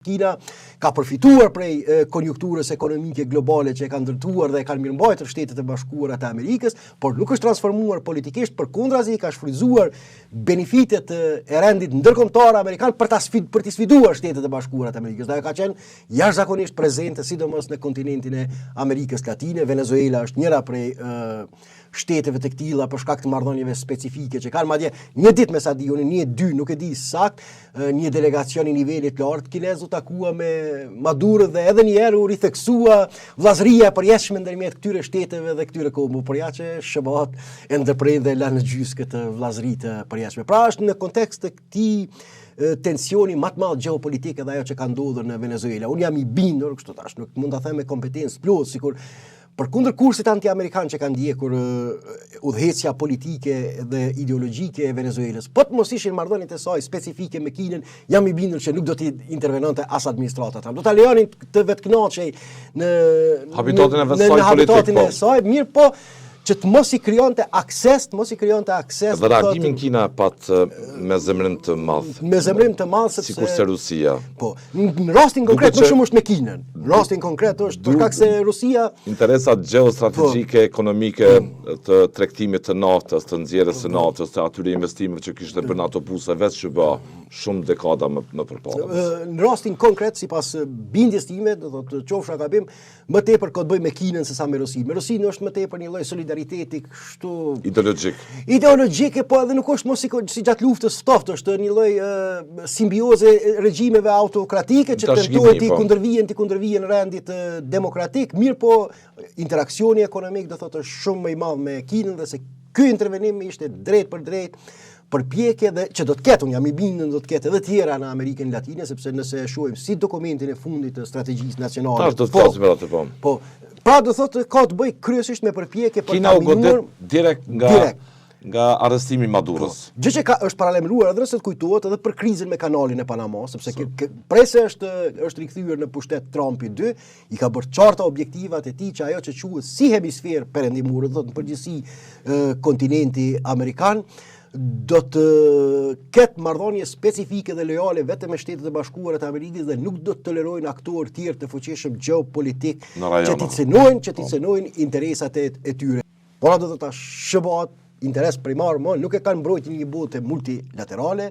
Kina ka përfituar prej konjunkturës ekonomike globale që e kanë ndërtuar dhe e kanë mirëmbajtur Shtetet e Bashkuara të Amerikës, por nuk është transformuar politikisht, përkundrazi ka shfrytzuar benefitet e rendit ndërkombëtar amerikan për të sfiduar Shtetet e Bashkuara të Amerikës. Dhe ajo ka qenë jashtëzakonisht prezente sidomos në kontinentin e Amerikës Latine. Venezuela është njëra prej shteteve të këtilla për shkak të marrëdhënieve specifike që kanë. Madje një ditë me sa di unë, një dy, nuk e di sakt, një delegacion i nivelit lartë kinez u takua me Maduro dhe edhe një herë u ritheksua vllazëria e përjetshme ndërmjet këtyre shteteve dhe këtyre kohëve, por ja që SBA e ndërprej dhe la në gjys këtë vllazëri të përjetshme. Pra është në kontekst të këtij tensioni më të madh gjeopolitik edhe ajo që ka ndodhur në Venezuela. Unë jam i bindur, kështu tash nuk mund ta them me kompetencë plot, sikur përkundër kursit anti-amerikan që kanë ndjekur udhëheqja politike dhe ideologjike e Venezuelës, po të mos ishin marrëdhëniet e saj specifike me Kinën, jam i bindur që nuk do të intervenonte as administrata Trump. Do ta lejonin të vetkënaqej në habitatin e saj, mirë po që të mos i krijonte akses, Dhe reagimin Kina pat me zemrim të madh. Me zemrim të madh sepse sikurse Rusia. Po, në rastin konkret nuk shumë është me Kinën. Në rastin konkret është për shkak se Rusia interesat gjeostrategjike, ekonomike të tregtimit të naftës, të nxjerrjes së naftës, të atyre investimeve që kishte bërë NATO Pusa vetë SBA shumë dekada më përpara. Në rastin konkret, sipas bindjes time, do thotë qofsha gabim, më tepër ka të bëjë me Kinën sesa me Rusinë. Me Rusinë është më tepër një lloj solidariteti kështu ideologjike, po edhe nuk është mos si gjatë luftës ftoftë, është një lloj simbioze regjimeve autokratike që tentojnë të kundërvijen rendit demokratik, mirë po interaksioni ekonomik do thotë është shumë më i madh me Kinën dhe se ky intervenim ishte drejt për drejt përpjekje dhe që do të ketë, unë jam i bindur do të ketë edhe tjera në Amerikën Latine, sepse nëse e shohim si dokumentin e fundit të strategjisë nacionale. Tash do të flasim për atë po. Po, pra do thotë ka të bëjë kryesisht me përpjekje për Kina u godet direkt nga arrestimi i Maduros. Gjë që është paralajmëruar edhe nëse të kujtohet edhe për krizën me kanalin e Panama, sepse prese është rikthyer në pushtet Trumpi 2, i ka bërë qarta objektivat e tij që ajo që quhet si hemisfer perëndimor, do thotë në përgjithësi kontinenti amerikan, do të ketë marrëdhënie specifike dhe lojale vetëm me Shtetet e Bashkuara të Amerikës dhe nuk do të tolerojnë aktorë tjerë të fuqishëm gjeopolitik që t'i cënojnë interesat e tyre. Por do të ta shëbat interes primar nuk e kanë mbrojtjen një bote multilaterale,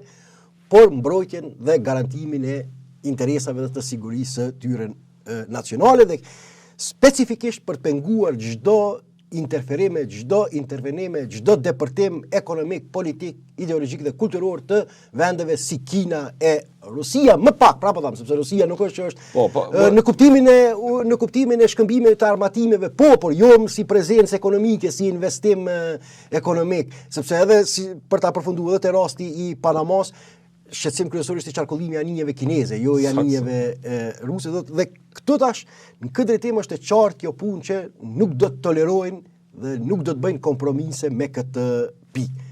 por mbrojtjen dhe garantimin e interesave dhe të sigurisë së tyre nacionale dhe specifikisht për të penguar çdo interferime, çdo intervenime, çdo depërtim ekonomik, politik, ideologjik dhe kulturor të vendeve si Kina e Rusia, më pak, pra po them, sepse Rusia nuk është që është në kuptimin e shkëmbimit të armatimeve, por jo si prezencë ekonomike, si investim ekonomik, sepse edhe për ta përfunduar edhe te rasti i Panamas, shqetësim kryesorisht i qarkullimi i aninjeve kineze, jo i aninjeve ruse, dhe këtu tash në këtë drejtim është e qartë kjo punë që nuk do të tolerojnë dhe nuk do të bëjnë kompromise me këtë pikë.